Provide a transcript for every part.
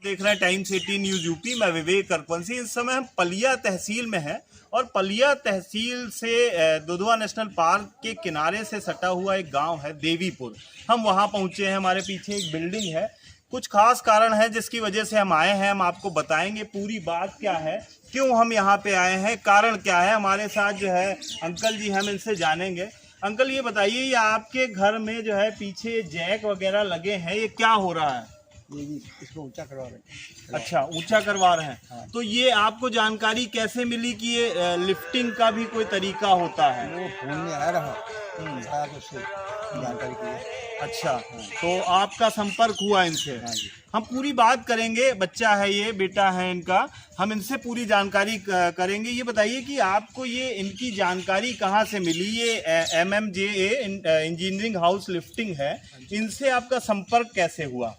देख रहे हैं टाइम्स 18 न्यूज यूपी। मैं विवेक रघुवंशी। इस समय हम पलिया तहसील में हैं और पलिया तहसील से दुधवा नेशनल पार्क के किनारे से सटा हुआ एक गांव है देवीपुर। हम वहां पहुंचे हैं। हमारे पीछे एक बिल्डिंग है। कुछ खास कारण है जिसकी वजह से हम आए हैं। हम आपको बताएंगे पूरी बात क्या है, क्यों हम यहाँ पे आए हैं, कारण क्या है। हमारे साथ जो है अंकल जी, हम इनसे जानेंगे। अंकल ये बताइए, ये आपके घर में जो है पीछे जैक वगैरह लगे हैं, ये क्या हो रहा है? ये इसको ऊंचा करवा रहे हैं। अच्छा, ऊंचा करवा रहे हैं। हाँ। तो ये आपको जानकारी कैसे मिली कि ये लिफ्टिंग का भी कोई तरीका होता है? वो फोन में आया रहा, शायद उससे जानकारी की है। अच्छा, तो आपका संपर्क हुआ इनसे? हाँ जी। हम पूरी बात करेंगे। बच्चा है, ये बेटा है इनका, हम इनसे पूरी जानकारी करेंगे। ये बताइए कि आपको ये इनकी जानकारी कहाँ से मिली? ये MMJA इंजीनियरिंग हाउस लिफ्टिंग है, इनसे आपका संपर्क कैसे हुआ?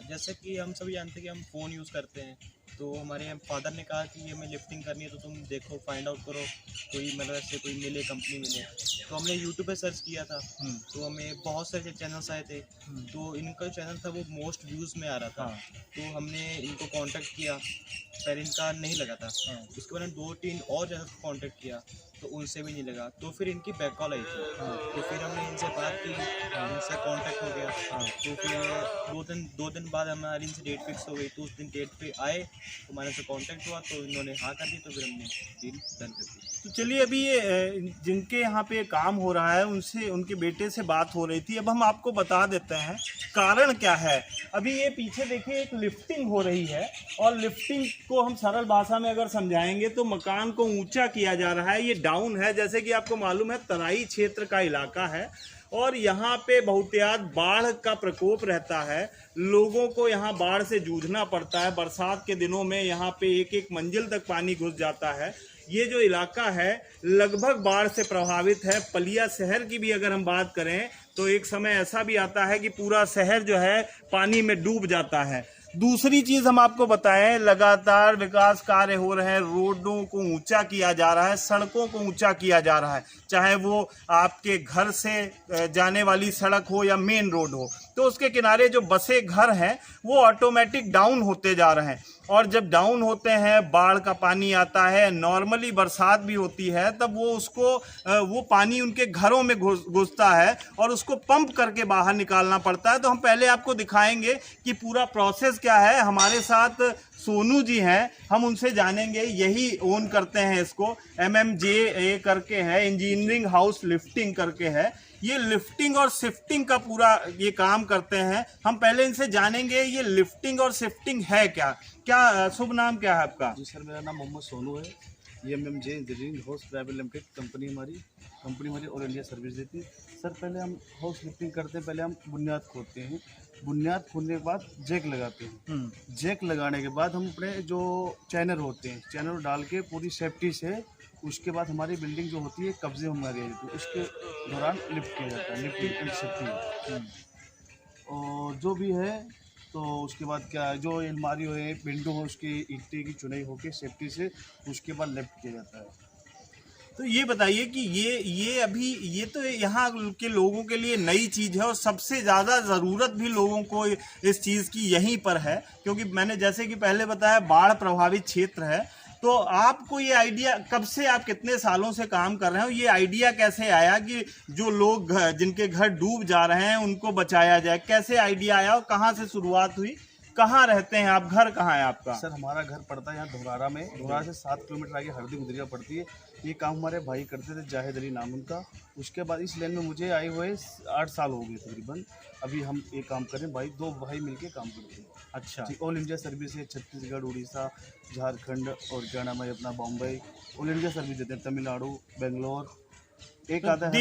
जैसे कि हम सभी जानते हैं कि हम फ़ोन यूज़ करते हैं, तो हमारे फादर ने कहा कि हमें लिफ्टिंग करनी है तो तुम देखो, फाइंड आउट करो, कोई मतलब ऐसे कोई मिले, कंपनी मिले। तो हमने यूट्यूब पे सर्च किया था, तो हमें बहुत सारे चैनल्स आए थे। तो इनका चैनल था वो मोस्ट व्यूज़ में आ रहा था। तो हमने इनको कांटेक्ट किया, पर इनका नहीं लगा था। उसके बाद 2-3 और चैनल को कांटेक्ट किया तो उनसे भी नहीं लगा। तो फिर इनकी बैक कॉल आई थी। तो फिर हमने इनसे बात की, इनसे कांटेक्ट हो गया। तो फिर 2 दिन बाद हमारी इनसे डेट फिक्स हो गई। तो उस दिन डेट पे आए तो हमारे से कांटेक्ट हुआ, तो इन्होंने हाँ कर दी। तो फिर हमने डील डन कर दी। तो चलिए, अभी ये जिनके यहाँ पे काम हो रहा है उनसे, उनके बेटे से बात हो रही थी। अब हम आपको बता देते हैं कारण क्या है। अभी ये पीछे देखिए एक लिफ्टिंग हो रही है, और लिफ्टिंग को हम सरल भाषा में अगर समझाएंगे तो मकान को ऊंचा किया जा रहा है। ये डाउन है, जैसे कि आपको मालूम है तराई क्षेत्र का इलाका है और यहाँ पे बहुतायत बाढ़ का प्रकोप रहता है। लोगों को यहाँ बाढ़ से जूझना पड़ता है। बरसात के दिनों में यहाँ पे एक मंजिल तक पानी घुस जाता है। ये जो इलाका है लगभग बाढ़ से प्रभावित है। पलिया शहर की भी अगर हम बात करें तो एक समय ऐसा भी आता है कि पूरा शहर जो है पानी में डूब जाता है। दूसरी चीज हम आपको बताएं, लगातार विकास कार्य हो रहे हैं। रोडों को ऊंचा किया जा रहा है, सड़कों को ऊंचा किया जा रहा है, चाहे वो आपके घर से जाने वाली सड़क हो या मेन रोड हो। तो उसके किनारे जो बसे घर हैं वो ऑटोमेटिक डाउन होते जा रहे हैं, और जब डाउन होते हैं बाढ़ का पानी आता है, नॉर्मली बरसात भी होती है, तब वो पानी उनके घरों में घुसता है और उसको पंप करके बाहर निकालना पड़ता है। तो हम पहले आपको दिखाएंगे कि पूरा प्रोसेस क्या है। हमारे साथ सोनू जी हैं, हम उनसे जानेंगे। यही ओन करते हैं इसको, MMJA करके है, इंजीनियरिंग हाउस लिफ्टिंग करके है। ये लिफ्टिंग और शिफ्टिंग का पूरा ये काम करते हैं। हम पहले इनसे जानेंगे ये लिफ्टिंग और शिफ्टिंग है क्या। क्या शुभ नाम क्या है आपका? जी सर, मेरा नाम मोहम्मद सोनू है। ये MMJ engineering house private limited company हमारी ऑल इंडिया सर्विस देती है। सर, पहले हम हाउस लिफ्टिंग करते हैं। पहले हम बुनियाद खोदते हैं। बुनियाद खोदने के बाद जैक लगाते हैं। जैक लगाने के बाद हम अपने जो चैनल होते हैं, चैनल डाल के पूरी सेफ्टी से, उसके बाद हमारी बिल्डिंग जो होती है कब्जे में हमारी आ जाती है। उसके दौरान लिफ्ट किया जाता है, लिफ्टिंग एंड शिफ्टिंग। और जो भी है तो उसके बाद क्या है, जो अलमारी हो, विंडो हो, उसकी ईंटें की चुनाई होकर सेफ्टी से उसके बाद लिफ्ट किया जाता है। तो ये बताइए कि ये अभी ये तो यहाँ के लोगों के लिए नई चीज़ है, और सबसे ज़्यादा ज़रूरत भी लोगों को इस चीज़ की यहीं पर है, क्योंकि मैंने जैसे कि पहले बताया बाढ़ प्रभावित क्षेत्र है। तो आपको ये आइडिया कब से, आप कितने सालों से काम कर रहे हो, ये आइडिया कैसे आया कि जो लोग जिनके घर डूब जा रहे हैं उनको बचाया जाए? कैसे आइडिया आया और कहाँ से शुरुआत हुई? कहाँ रहते हैं आप? घर कहाँ है आपका? सर, हमारा घर पड़ता है यहाँ धोरारा में। धोरारा से 7 किलोमीटर आगे हरदी गुजरिया पड़ती है। ये काम हमारे भाई करते थे, जाहिद अली नाम उनका। उसके बाद इस लाइन में मुझे आए हुए 8 साल हो गए तकरीबन। अभी हम एक काम करें, दो भाई मिलके काम करते हैं। अच्छा, ऑल इंडिया सर्विस है, छत्तीसगढ़, उड़ीसा, झारखंड और क्या नाम है अपना बॉम्बे, ऑल इंडिया सर्विस देते हैं। तमिलनाडु, बेंगलोर, एक आता है।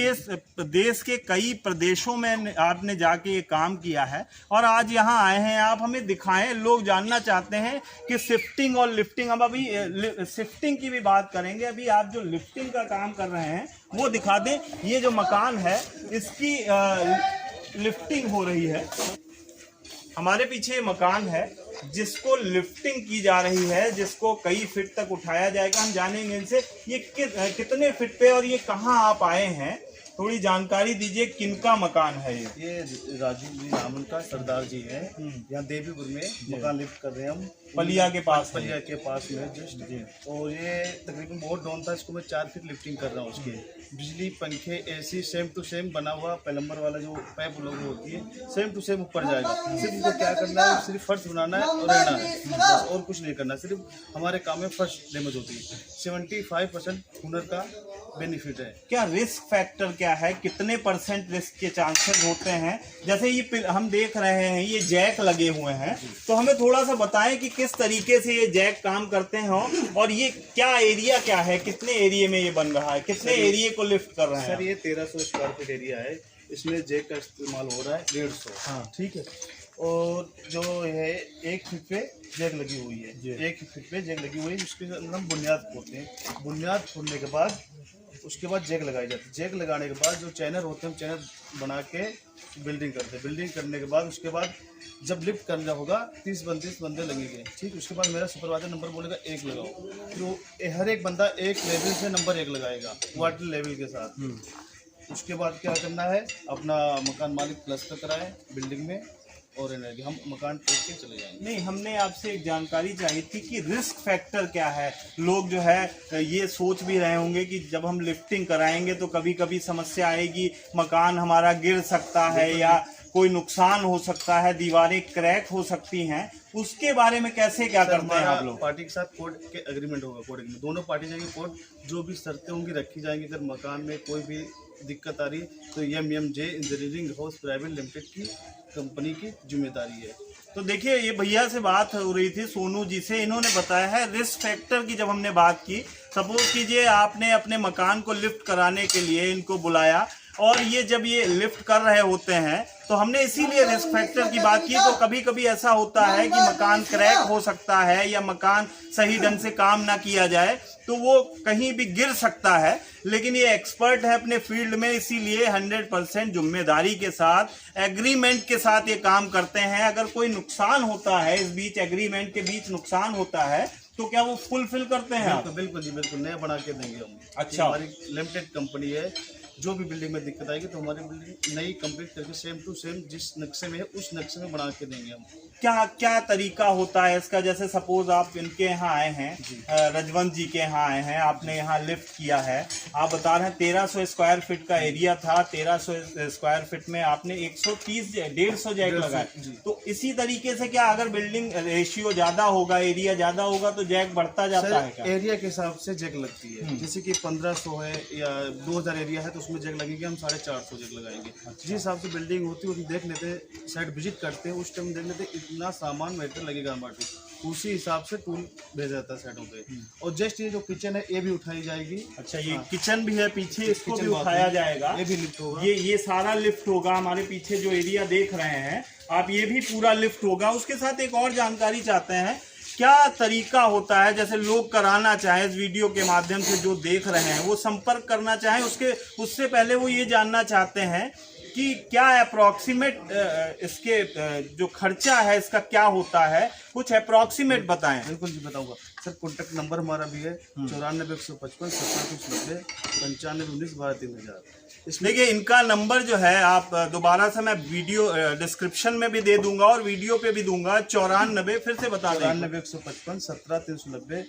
देश के कई प्रदेशों में आपने जाके ये काम किया है, और आज यहाँ आए हैं। आप हमें दिखाएं, लोग जानना चाहते हैं कि शिफ्टिंग और लिफ्टिंग। हम अभी शिफ्टिंग की भी बात करेंगे। अभी आप जो लिफ्टिंग का काम कर रहे हैं वो दिखा दें। ये जो मकान है इसकी लिफ्टिंग हो रही है। हमारे पीछे मकान है जिसको लिफ्टिंग की जा रही है, जिसको कई फीट तक उठाया जाएगा। हम जानेंगे इनसे ये कितने फीट पे और ये कहाँ आप आए हैं। थोड़ी जानकारी दीजिए, किनका मकान है ये राजीव जी रामन का सरदार जी है। यहाँ देवीपुर में मकान लिफ्ट कर रहे हैं हम, पलिया के पास है। पलिया के पास में जस्ट जी। और ये तकरीबन बहुत डाउन था, इसको मैं 4 फीट लिफ्टिंग कर रहा हूँ। उसके बिजली, पंखे, एसी सेम टू सेम बना हुआ, प्लम्बर वाला जो पाइप लोग होती है सेम टू सेम ऊपर जाएगा। सिर्फ इनको क्या करना है, सिर्फ फर्श बनाना है और रहना है, बस और कुछ नहीं करना। सिर्फ हमारे काम में फर्श डैमेज होती है। 75% हुनर का बेनिफिट है। क्या रिस्क फैक्टर क्या है, कितने % रिस्क के चांसेस होते हैं? जैसे ये हम देख रहे हैं ये जैक लगे हुए हैं, तो हमें थोड़ा सा बताएं कि किस तरीके से ये जैक काम करते हैं और ये क्या एरिया क्या है, कितने एरिया में ये बन रहा है, कितने एरिया को लिफ्ट कर रहे हैं? सर ये 1300 स्क्वायर फीट एरिया है, इसमें जैक का इस्तेमाल हो रहा है 150। हाँ ठीक है। और जो है 1 फीट पे जैक लगी हुई है, 1 फीट पे जैक लगी हुई है, उसके अंदर हम बुनियाद खोदते हैं। बुनियाद खोदने के बाद उसके बाद जैक लगाई जाती है। जैक लगाने के बाद जो चैनर होते हैं, हम चैनर बना के बिल्डिंग करते हैं। बिल्डिंग करने के बाद उसके बाद जब लिफ्ट करना होगा 30-32 बंदे लगेंगे। ठीक, उसके बाद मेरा सुपरवाइजर नंबर बोलेगा 1 लगाओ, तो हर एक बंदा एक लेवल से नंबर 1 लगाएगा, वाटर लेवल के साथ। उसके बाद क्या करना है, अपना मकान मालिक प्लस्तर कराए बिल्डिंग में और एनर्जी हम मकान टूट के चले जाएंगे। नहीं, हमने आपसे एक जानकारी चाहिए थी कि रिस्क फैक्टर क्या है। लोग जो है ये सोच भी रहे होंगे कि जब हम लिफ्टिंग कराएंगे तो कभी कभी समस्या आएगी, मकान हमारा गिर सकता है या कोई नुकसान हो सकता है, दीवारें क्रैक हो सकती हैं, उसके बारे में कैसे क्या करते हैं आप लोग? पार्टी के साथ कोर्ट के एग्रीमेंट होगा, कोर्ट में दोनों पार्टी जाएंगे, कोर्ट जो भी शर्तें होंगी रखी जाएंगी। अगर मकान में कोई भी दिक्कत आ रही तो MMJ engineering house private limited की कंपनी की जिम्मेदारी है। तो देखिए, ये भैया से बात हो रही थी सोनू जी से, इन्होंने बताया है रिस्क फैक्टर की। जब हमने बात की, सपोज कीजिए आपने अपने मकान को लिफ्ट कराने के लिए इनको बुलाया और ये जब ये लिफ्ट कर रहे होते हैं तो हमने इसीलिए रिस्क फैक्टर की बात की। तो कभी कभी ऐसा होता है कि मकान क्रैक हो सकता है या मकान सही ढंग से काम ना किया जाए तो वो कहीं भी गिर सकता है, लेकिन ये एक्सपर्ट है अपने फील्ड में, इसीलिए 100% जिम्मेदारी के साथ एग्रीमेंट के साथ ये काम करते हैं। अगर कोई नुकसान होता है, इस बीच एग्रीमेंट के बीच नुकसान होता है, तो क्या वो फुलफिल करते हैं आप? बिल्कुल जी, बिल्कुल नया बना के देंगे हम। अच्छा, हमारी लिमिटेड कंपनी है, जो भी बिल्डिंग में दिक्कत आएगी तो हमारी बिल्डिंग नई कंप्लीट करके सेम टू सेम जिस नक्शे में है उस नक्शे में बना के देंगे हम। क्या क्या तरीका होता है इसका? जैसे सपोज आप इनके यहाँ आए हैं, रजवंत जी के यहाँ आए हैं, आपने यहाँ लिफ्ट किया है, आप बता रहे हैं 1300 स्क्वायर फीट का एरिया था, 1300 स्क्वायर फीट में आपने 130-150 जैक लगाए। तो इसी तरीके से क्या अगर बिल्डिंग रेशियो ज्यादा होगा, एरिया ज्यादा होगा तो जैक बढ़ता जाता है क्या? एरिया के हिसाब से जैक लगती है। जैसे कि 1500 है या 2000 एरिया है तो उसमें जैक लगेगी, हम 450 जैक लगाएंगे। जिस हिसाब से बिल्डिंग होती है वो देख लेते हैं, साइट विजिट करते हैं, उस टाइम देख लेते हैं इतना सामान मटेरियल लगेगा हमारे, उसी हिसाब से टूल भेजा जाता है साइडों पे। और जस्ट ये जो किचन है ये भी उठाई जाएगी। अच्छा, ये किचन भी है पीछे, इसको भी उठाया जाएगा, ये भी लिफ्ट होगा। ये सारा लिफ्ट होगा। हमारे पीछे जो एरिया देख रहे हैं आप, ये भी पूरा लिफ्ट होगा। उसके साथ एक और जानकारी चाहते हैं, क्या तरीका होता है, जैसे लोग कराना चाहे इस वीडियो के माध्यम से, जो देख रहे हैं वो संपर्क करना चाहें, उससे पहले वो ये जानना चाहते हैं कि क्या अप्रॉक्सीमेट इसके जो खर्चा है इसका क्या होता है, कुछ अप्रॉक्सीमेट बताएं। बिल्कुल जी बताऊंगा सर। कॉन्टैक्ट नंबर हमारा भी है 94 155 17 95 19 12 3000। देखिए, इनका नंबर जो है, आप दोबारा से मैं वीडियो डिस्क्रिप्शन में भी दे दूंगा और वीडियो पे भी दूंगा। 94, फिर से बता दें। 94 155 17 390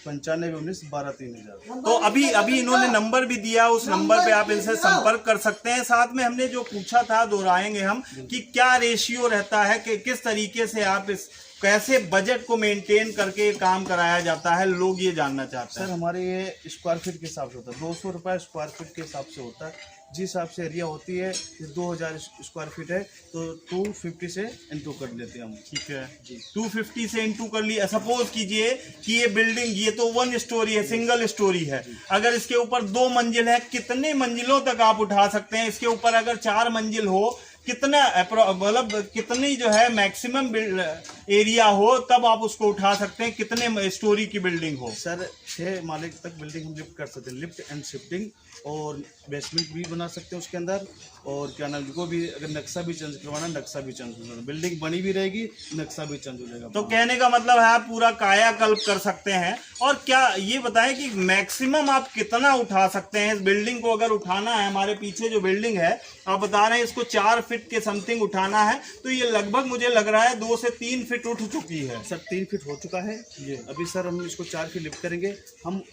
95 19 12 3000। तो अभी इन्होंने नंबर भी दिया, उस नंबर पे आप इनसे संपर्क कर सकते हैं। साथ में हमने जो पूछा था दोहराएंगे हम कि क्या रेशियो रहता है, कि किस तरीके से आप इस कैसे बजट को मेंटेन करके काम कराया जाता है, लोग ये जानना चाहते हैं। सर हमारे ये स्क्वायर फीट के हिसाब से होता है, 200 रुपये स्क्वायर फीट के हिसाब से होता है। जिस हिसाब से एरिया होती है, 2000 स्क्वायर फीट है तो 250 से इंटू कर लेते हैं हम। ठीक है जी, 250 से इंटू कर लिया। सपोज कीजिए कि ये बिल्डिंग, ये तो 1 स्टोरी है, सिंगल स्टोरी है, अगर इसके ऊपर 2 मंजिल है, कितने मंजिलों तक आप उठा सकते हैं? इसके ऊपर अगर 4 मंजिल हो, कितना मतलब कितनी जो है मैक्सिमम एरिया हो तब आप उसको उठा सकते हैं? कितने स्टोरी की बिल्डिंग हो? सर 6 माले तक बिल्डिंग हम लिफ्ट कर सकते हैं, लिफ्ट एंड शिफ्टिंग, और बेसमेंट भी बना सकते हैं उसके अंदर, और क्या नाम को भी अगर नक्शा भी चेंज करवाना, नक्शा भी चेंज करवाना, बिल्डिंग बनी भी रहेगी, नक्शा भी चेंज हो जाएगा। तो कहने का मतलब है आप पूरा कायाकल्प कर सकते हैं। और क्या ये बताएं कि मैक्सिमम आप कितना उठा सकते हैं इस बिल्डिंग को? अगर उठाना है, हमारे पीछे जो बिल्डिंग है आप बता रहे हैं इसको 4 फीट के समथिंग उठाना है, तो ये लगभग मुझे लग रहा है 2 से 3 फीट उठ चुकी है। सर 3 फीट हो चुका है ये। अभी सर हम इसको 4 फीट लिफ्ट करेंगे।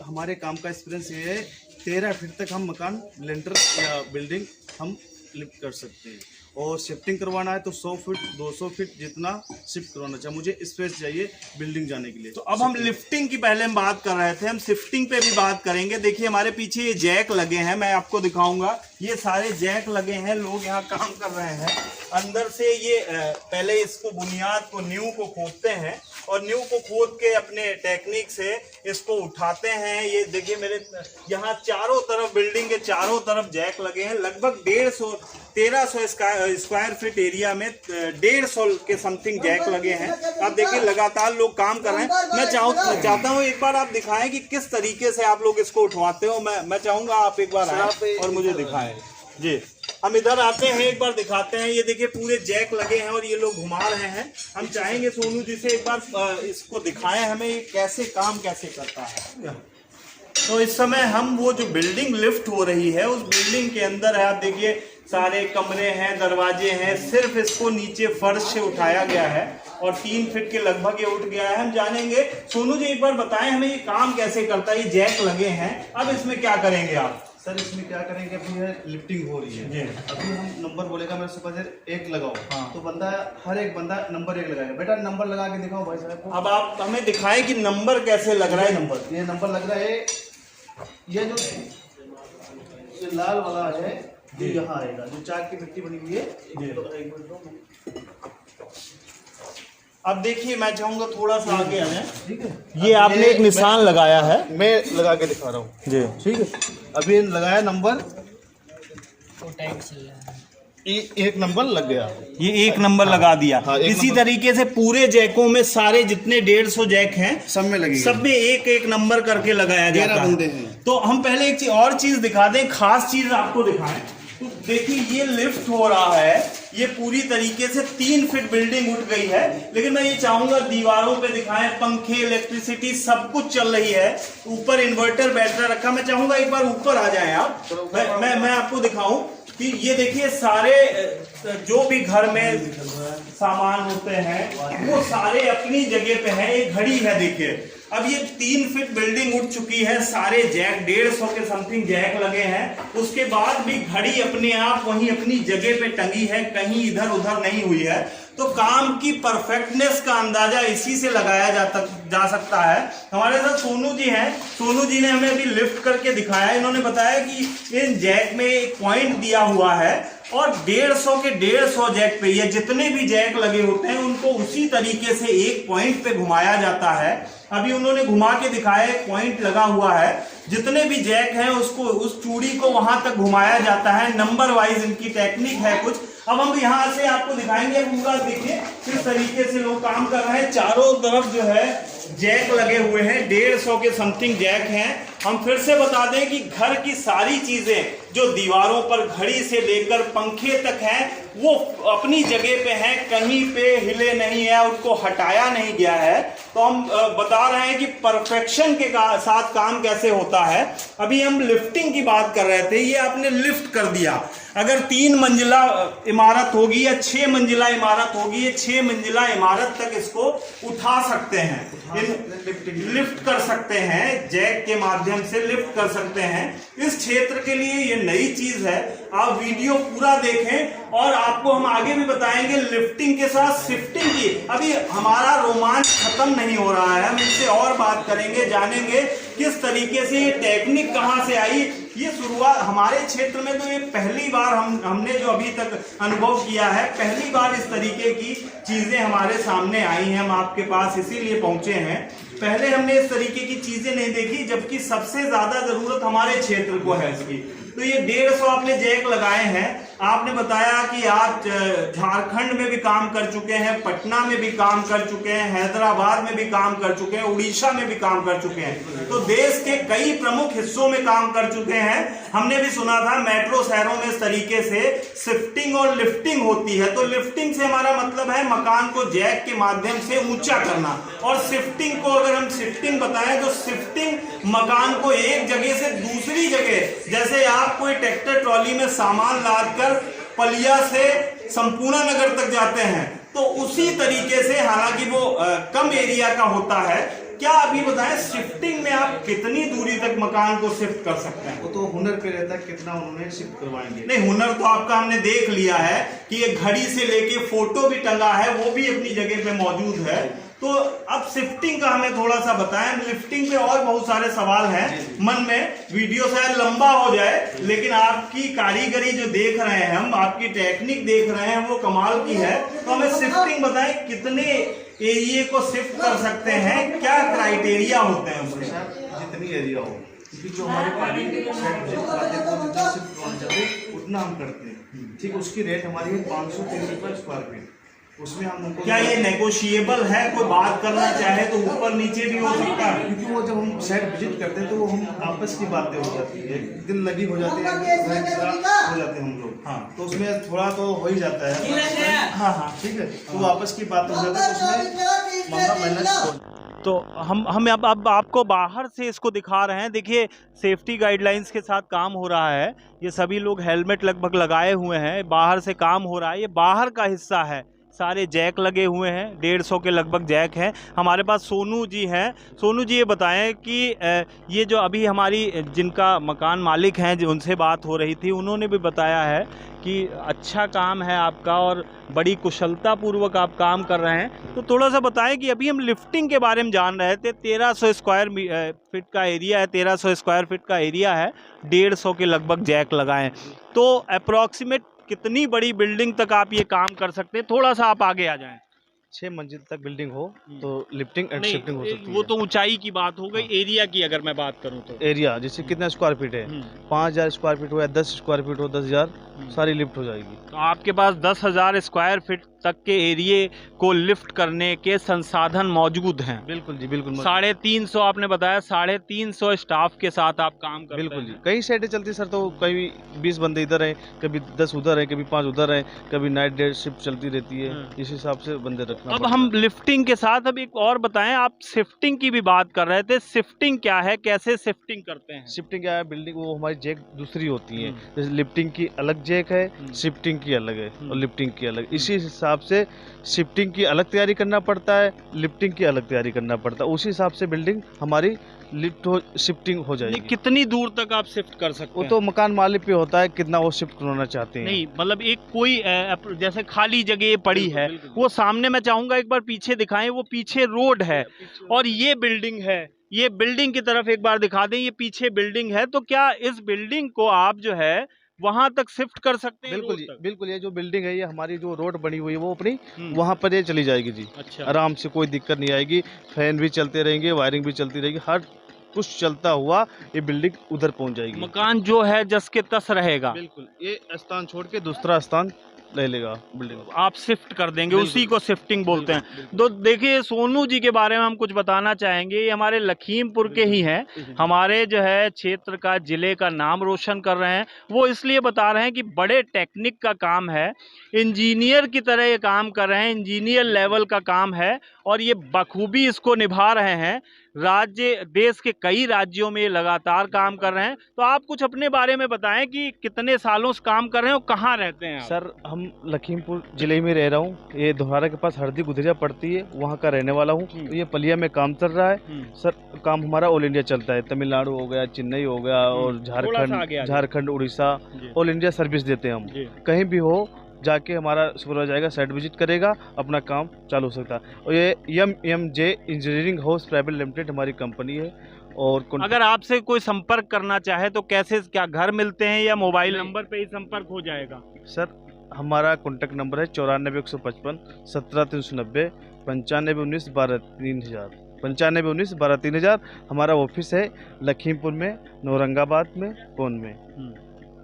हमारे काम का एक्सपीरियंस ये है 13 फीट तक हम मकान लेंटर या बिल्डिंग हम लिफ्ट कर सकते हैं, और शिफ्टिंग करवाना है तो 100 फीट 200 फीट जितना शिफ्ट करवाना चाहिए, मुझे स्पेस चाहिए बिल्डिंग जाने के लिए। तो अब हम लिफ्टिंग की पहले हम बात कर रहे थे, हम शिफ्टिंग पे भी बात करेंगे। देखिए हमारे पीछे ये जैक लगे हैं, मैं आपको दिखाऊंगा, ये सारे जैक लगे हैं, लोग यहाँ काम कर रहे हैं। अंदर से ये पहले इसको बुनियाद को, नींव को खोदते हैं, और नींव को खोद के अपने टेक्निक से इसको उठाते हैं। ये देखिए मेरे यहाँ चारों तरफ, बिल्डिंग के चारों तरफ जैक लगे हैं। लगभग 1300 स्क्वायर फीट एरिया में 150 के समथिंग जैक लगे हैं। आप देखिए लगातार लोग काम कर रहे हैं। मैं चाहता हूँ एक बार आप दिखाएं कि किस तरीके से आप लोग इसको उठवाते हो। मैं चाहूंगा आप एक बार आए और मुझे दिखाएं। जी, हम इधर आते हैं, एक बार दिखाते हैं। ये देखिए पूरे जैक लगे हैं और ये लोग घुमा रहे हैं। हम चाहेंगे सोनू जी से एक बार इसको दिखाएं हमें ये कैसे काम कैसे करता है। तो इस समय हम वो जो बिल्डिंग लिफ्ट हो रही है उस बिल्डिंग के अंदर है। आप देखिए सारे कमरे हैं, दरवाजे हैं, सिर्फ इसको नीचे फर्श से उठाया गया है और 3 फीट के लगभग ये उठ गया है। हम जानेंगे, सोनू जी एक बार बताएं हमें ये काम कैसे करता है। ये जैक लगे हैं, अब इसमें क्या करेंगे आप? सर इसमें क्या करेंगे, अभी है लिफ्टिंग हो रही है जी। अभी हम नंबर बोलेगा मेरे से पहले 1 लगाओ। हाँ। तो बंदा, हर एक बंदा नंबर 1 लगाएगा। बेटा नंबर लगा के दिखाओ भाई साहब को। अब आप हमें दिखाएं कि नंबर कैसे लग रहा है। नंबर, ये नंबर लग रहा है, ये जो ये लाल वाला है जो यहाँ आएगा, जो 4 की मिट्टी बनी हुई है। अब देखिए मैं चाहूंगा थोड़ा सा आगे आए। ठीक है, ये आपने एक निशान लगाया है, मैं लगा के दिखा रहा हूँ जी। ठीक है, अभी लगाया नंबर, एक नंबर लग गया। ये 1 नंबर लगा दिया। हाँ, इसी तरीके से पूरे जैकों में सारे जितने 150 जैक हैं सब में लगेंगे, सब में 1-1 नंबर करके लगाया जाता है। तो हम पहले एक और चीज दिखा दें, खास चीज आपको दिखाएं। तो देखिए ये लिफ्ट हो रहा है, ये पूरी तरीके से 3 फीट बिल्डिंग उठ गई है। लेकिन मैं ये चाहूंगा दीवारों पे दिखाएं, पंखे, इलेक्ट्रिसिटी सब कुछ चल रही है। ऊपर इन्वर्टर बैटरा रखा। मैं चाहूंगा एक बार ऊपर आ जाएं आप, मैं आपको दिखाऊं कि ये देखिए सारे जो भी घर में सामान होते हैं वो सारे अपनी जगह पे हैं। एक घड़ी है देखिए, अब ये 3 फीट बिल्डिंग उठ चुकी है, सारे जैक 150 के समथिंग जैक लगे हैं। उसके बाद भी घड़ी अपने आप वहीं अपनी जगह पे टंगी है, कहीं इधर उधर नहीं हुई है। तो काम की परफेक्टनेस का अंदाजा इसी से लगाया जा सकता है। हमारे साथ सोनू जी हैं, सोनू जी ने हमें अभी लिफ्ट करके दिखाया। इन्होंने बताया कि इन जैक में एक पॉइंट दिया हुआ है और 150 के 150 जैक पे, ये जितने भी जैक लगे होते हैं उनको उसी तरीके से एक पॉइंट पे घुमाया जाता है। अभी उन्होंने घुमा के दिखाया, एक पॉइंट लगा हुआ है, जितने भी जैक हैं उसको, उस चूड़ी को वहां तक घुमाया जाता है। नंबर वाइज इनकी टेक्निक है कुछ। अब हम यहां से आपको दिखाएंगे पूरा। देखिए किस तरीके से लोग काम कर रहे हैं। चारों तरफ जो है जैक लगे हुए हैं, 150 के समथिंग जैक हैं। हम फिर से बता दें कि घर की सारी चीजें जो दीवारों पर घड़ी से लेकर पंखे तक हैं वो अपनी जगह पे हैं, कहीं पे हिले नहीं है, उनको हटाया नहीं गया है। तो हम बता रहे हैं कि परफेक्शन के साथ काम कैसे होता है। अभी हम लिफ्टिंग की बात कर रहे थे, ये आपने लिफ्ट कर दिया। अगर 3 मंजिला इमारत होगी या 6 मंजिला इमारत होगी, ये 6 मंजिला इमारत तक इसको उठा सकते हैं, लिफ्ट कर सकते हैं, जैक के माध्यम से लिफ्ट कर सकते हैं। इस क्षेत्र के लिए ये नई चीज है। आप वीडियो पूरा देखें और आपको हम आगे भी बताएंगे लिफ्टिंग के साथ शिफ्टिंग की। अभी हमारा रोमांच खत्म नहीं हो रहा है, हम इससे और बात करेंगे, जानेंगे किस तरीके से ये टेक्निक कहां से आई। ये शुरुआत हमारे क्षेत्र में तो ये पहली बार हमने जो अभी तक अनुभव किया है, पहली बार इस तरीके की चीजें हमारे सामने आई हैं। हम आपके पास इसीलिए पहुंचे हैं। पहले हमने इस तरीके की चीजें नहीं देखी, जबकि सबसे ज्यादा जरूरत हमारे क्षेत्र को है इसकी। तो ये 150 आपने जैक लगाए हैं। आपने बताया कि आप झारखंड में भी काम कर चुके हैं, पटना में भी काम कर चुके हैं, हैदराबाद में भी काम कर चुके हैं, उड़ीसा में भी काम कर चुके हैं, तो देश के कई प्रमुख हिस्सों में काम कर चुके हैं। हमने भी सुना था मेट्रो शहरों में इस तरीके से शिफ्टिंग और लिफ्टिंग होती है। तो लिफ्टिंग से हमारा मतलब है मकान को जैक के माध्यम से ऊंचा करना, और शिफ्टिंग को अगर हम शिफ्टिंग बताएं तो शिफ्टिंग मकान को एक जगह से दूसरी जगह, जैसे आप कोई ट्रैक्टर ट्रॉली में सामान लादकर पलिया से संपूर्ण नगर तक जाते हैं, तो उसी तरीके से, हालांकि वो कम एरिया का होता है। क्या अभी बताएं शिफ्टिंग में आप कितनी दूरी तक मकान को शिफ्ट कर सकते हैं? वो तो हुनर पे रहता है कितना उन्होंने शिफ्ट करवाएंगे। नहीं, हुनर तो आपका हमने देख लिया है कि ये घड़ी से लेके फोटो भी टंगा है, वो भी अपनी जगह पे मौजूद है। तो अब शिफ्टिंग का हमें थोड़ा सा बताएं। लिफ्टिंग पे और बहुत सारे सवाल हैं मन में, वीडियो शायद लंबा हो जाए, लेकिन आपकी कारीगरी जो देख रहे हैं हम, आपकी टेक्निक देख रहे हैं, वो कमाल की है। तो हमें शिफ्टिंग बताएं, कितने एरिया को शिफ्ट कर सकते हैं, क्या क्राइटेरिया होते हैं उसके? जितनी एरिया हो, क्योंकि जो हमारे पानी जितना शिफ्ट करवाना चाहते हैं उतना हम करते हैं। ठीक, उसकी रेट हमारी है 530 रुपये स्क्वायर फीट। उसमें हम उनको, क्या ये नेगोशिएबल है? कोई बात करना चाहे तो ऊपर नीचे भी हो सकता है? क्योंकि वो जब हम साइट विजिट करते हैं तो वो हम आपस की बातें हो जाती है, दिन लगी हो जाती है, हो जाते हैं हम लोग। हाँ, तो उसमें थोड़ा तो हो ही जाता है। हाँ हाँ, ठीक है, तो आपस की बात हो जाती है, उसमें मामला मैनेज। तो हम अब आपको बाहर से इसको दिखा रहे हैं। देखिए, सेफ्टी गाइडलाइंस के साथ काम हो रहा है। ये सभी लोग हेलमेट लगभग लगाए हुए हैं, बाहर से काम हो रहा है। ये बाहर का हिस्सा है, सारे जैक लगे हुए हैं, 150 के लगभग जैक हैं। हमारे पास सोनू जी हैं। सोनू जी, ये बताएं कि ये जो अभी हमारी जिनका मकान मालिक हैं, जो उनसे बात हो रही थी, उन्होंने भी बताया है कि अच्छा काम है आपका और बड़ी कुशलता पूर्वक आप काम कर रहे हैं। तो थोड़ा सा बताएं कि अभी हम लिफ्टिंग के बारे में जान रहे थे। 1300 स्क्वायर फीट का एरिया है, 1300 स्क्वायर फीट का एरिया है, 150 के लगभग जैक लगाएं। तो अप्रॉक्सीमेट कितनी बड़ी बिल्डिंग तक आप ये काम कर सकते हैं? थोड़ा सा आप आगे आ जाएं। 6 मंजिल तक बिल्डिंग हो तो लिफ्टिंग एंड शिफ्टिंग हो सकती है। वो तो ऊंचाई की बात हो गई। हाँ। एरिया की अगर मैं बात करूं तो एरिया जैसे कितना स्क्वायर फीट है, 5000 स्क्वायर फीट हो या 10 स्क्वायर फीट हो, 10,000 सारी लिफ्ट हो जाएगी। तो आपके पास 10,000 स्क्वायर फीट तक के एरिया को लिफ्ट करने के संसाधन मौजूद हैं? बिल्कुल जी, बिल्कुल। 350 आपने बताया, 350 स्टाफ के साथ आप काम करते हैं? बिल्कुल जी। कई साइडें चलती सर, तो कभी 20 बंदे इधर हैं, कभी 10 उधर हैं, कभी 5 उधर हैं, कभी नाइट डे शिफ्ट चलती रहती है, इस हिसाब से बंदे रखना। अब हम लिफ्टिंग के साथ अब एक और बताएं, आप शिफ्टिंग की भी बात कर रहे थे। शिफ्टिंग क्या है, कैसे शिफ्टिंग करते हैं? शिफ्टिंग क्या है, बिल्डिंग वो हमारी जैक दूसरी होती है, जैसे लिफ्टिंग की अलग जैक है, शिफ्टिंग की अलग है और लिफ्टिंग की अलग। इसी हिसाब से शिफ्टिंग की अलग तैयारी करना पड़ता है, लिफ्टिंग की अलग तैयारी करना पड़ता है। उसी हिसाब से बिल्डिंग हमारी लिफ्ट हो, शिफ्टिंग हो जाएगी। कितनी दूर तक आप शिफ्ट कर सकते हैं? वो तो मकान मालिक पे होता है कितना वो शिफ्ट करना चाहते हैं। नहीं, मतलब एक कोई जैसे खाली जगह पड़ी है, वो सामने, मैं चाहूंगा एक बार पीछे दिखाएं, वो पीछे रोड है और ये बिल्डिंग है। ये बिल्डिंग की तरफ एक बार दिखा दें, ये पीछे बिल्डिंग है। तो क्या इस बिल्डिंग को आप जो है वहां तक शिफ्ट कर सकते हैं? बिल्कुल जी, बिल्कुल। ये जो बिल्डिंग है, ये हमारी जो रोड बनी हुई है वो अपनी वहाँ पर ये चली जाएगी जी। अच्छा। आराम से, कोई दिक्कत नहीं आएगी। फैन भी चलते रहेंगे, वायरिंग भी चलती रहेगी, हर कुछ चलता हुआ ये बिल्डिंग उधर पहुँच जाएगी। मकान जो है जस के तस रहेगा। बिल्कुल, ये स्थान छोड़ के दूसरा स्थान ले लेगा बिल्डिंग, आप शिफ्ट कर देंगे, उसी को शिफ्टिंग बोलते हैं। तो देखिए, सोनू जी के बारे में हम कुछ बताना चाहेंगे। ये हमारे लखीमपुर के ही हैं, हमारे जो है क्षेत्र का, जिले का नाम रोशन कर रहे हैं। वो इसलिए बता रहे हैं कि बड़े टेक्निक का काम है, इंजीनियर की तरह ये काम कर रहे हैं, इंजीनियर लेवल का काम है और ये बखूबी इसको निभा रहे हैं। राज्य, देश के कई राज्यों में लगातार काम कर रहे हैं। तो आप कुछ अपने बारे में बताएं कि कितने सालों से काम कर रहे हैं और कहाँ रहते हैं आप? सर, हम लखीमपुर जिले में रह रहा हूँ। ये दोहारा के पास हरदी गुदरिया पड़ती है, वहाँ का रहने वाला हूँ। तो ये पलिया में काम चल रहा है सर। काम हमारा ऑल इंडिया चलता है, तमिलनाडु हो गया, चेन्नई हो गया और Jharkhand, Orissa, all India service देते हैं हम। कहीं भी हो जाके हमारा सुपरवाइजर जाएगा, साइट विजिट करेगा, अपना काम चालू हो सकता है। और ये MMJ engineering house private limited हमारी कंपनी है। और अगर आपसे कोई संपर्क करना चाहे तो कैसे, क्या घर मिलते हैं या मोबाइल नंबर पे ही संपर्क हो जाएगा? सर, हमारा कॉन्टैक्ट नंबर है 94 155 17 390 95 19 12 3000। 9519 12 3000। हमारा ऑफिस है लखीमपुर में, औरंगाबाद में, कौन में।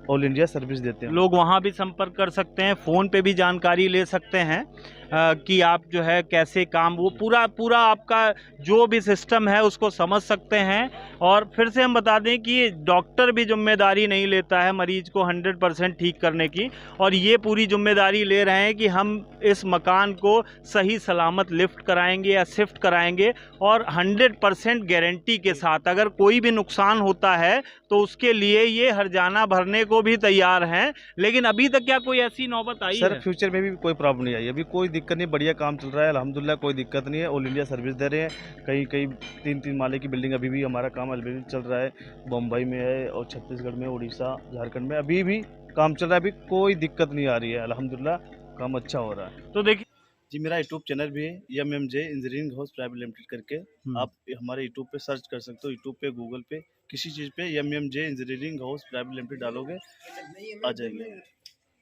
ऑल इंडिया सर्विस देते हैं। लोग वहाँ भी संपर्क कर सकते हैं, फ़ोन पे भी जानकारी ले सकते हैं कि आप जो है कैसे काम, वो पूरा आपका जो भी सिस्टम है उसको समझ सकते हैं। और फिर से हम बता दें कि डॉक्टर भी जिम्मेदारी नहीं लेता है मरीज को 100% ठीक करने की, और ये पूरी जिम्मेदारी ले रहे हैं कि हम इस मकान को सही सलामत लिफ्ट कराएंगे या शिफ्ट कराएंगे, और 100% गारंटी के साथ। अगर कोई भी नुकसान होता है तो उसके लिए ये हर्जाना भरने को भी तैयार हैं। लेकिन अभी तक क्या कोई ऐसी नौबत आई सर है? फ्यूचर में भी कोई प्रॉब्लम नहीं आई, अभी कोई दिक्कत नहीं, बढ़िया काम चल रहा है अल्हम्दुलिल्लाह, कोई दिक्कत नहीं है। ऑल इंडिया सर्विस दे रहे हैं। कई 3 माले की बिल्डिंग अभी भी हमारा काम अभी चल रहा है, बम्बई में है और छत्तीसगढ़ में, उड़ीसा, झारखंड में अभी भी काम चल रहा है। अभी कोई दिक्कत नहीं आ रही है, अल्हम्दुलिल्लाह काम अच्छा हो रहा है। तो देखिए जी मेरा यूट्यूब चैनल भी है MMJ engineering house private limited करके, आप हमारे यूट्यूब पे सर्च कर सकते हो। यूट्यूब पे, गूगल पे, किसी चीज़ पे MMJ engineering house private limited डालोगे आ जाएंगे।